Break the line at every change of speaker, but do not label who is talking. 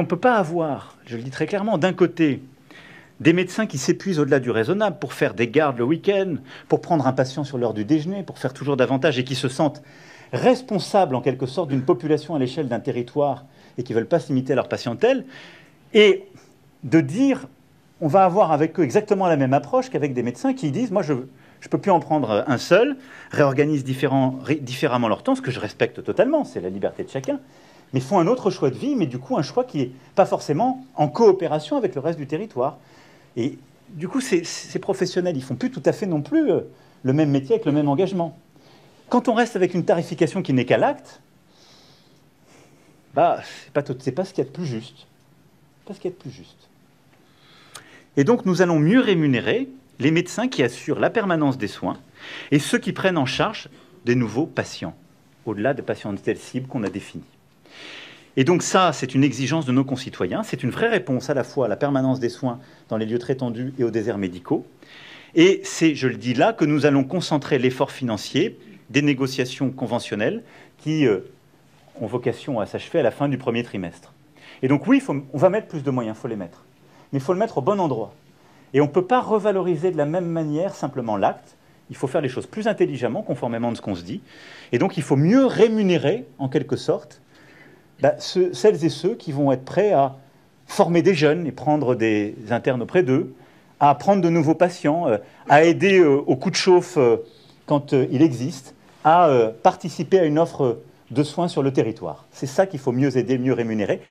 On ne peut pas avoir, je le dis très clairement, d'un côté, des médecins qui s'épuisent au-delà du raisonnable pour faire des gardes le week-end, pour prendre un patient sur l'heure du déjeuner, pour faire toujours davantage et qui se sentent responsables en quelque sorte d'une population à l'échelle d'un territoire et qui ne veulent pas se limiter à leur patientèle, et de dire on va avoir avec eux exactement la même approche qu'avec des médecins qui disent moi je ne peux plus en prendre un seul, réorganisent différemment leur temps, ce que je respecte totalement, c'est la liberté de chacun, mais font un autre choix de vie, mais du coup un choix qui n'est pas forcément en coopération avec le reste du territoire. Et du coup, ces professionnels, ils ne font plus tout à fait non plus le même métier avec le même engagement. Quand on reste avec une tarification qui n'est qu'à l'acte, bah, c'est pas ce qu'il y a de plus juste. Pas ce qu'il y a de plus juste. Et donc, nous allons mieux rémunérer les médecins qui assurent la permanence des soins et ceux qui prennent en charge des nouveaux patients, au-delà des patients de telle cible qu'on a définie. Et donc ça, c'est une exigence de nos concitoyens, c'est une vraie réponse à la fois à la permanence des soins dans les lieux très tendus et aux déserts médicaux. Et c'est, je le dis là, que nous allons concentrer l'effort financier des négociations conventionnelles qui ont vocation à s'achever à la fin du premier trimestre. Et donc oui, on va mettre plus de moyens, il faut les mettre. Mais il faut le mettre au bon endroit. Et on ne peut pas revaloriser de la même manière simplement l'acte. Il faut faire les choses plus intelligemment, conformément de ce qu'on se dit. Et donc il faut mieux rémunérer, en quelque sorte, celles et ceux qui vont être prêts à former des jeunes et prendre des internes auprès d'eux, à prendre de nouveaux patients, à aider au coup de chauffe quand il existe, à participer à une offre de soins sur le territoire. C'est ça qu'il faut mieux aider, mieux rémunérer.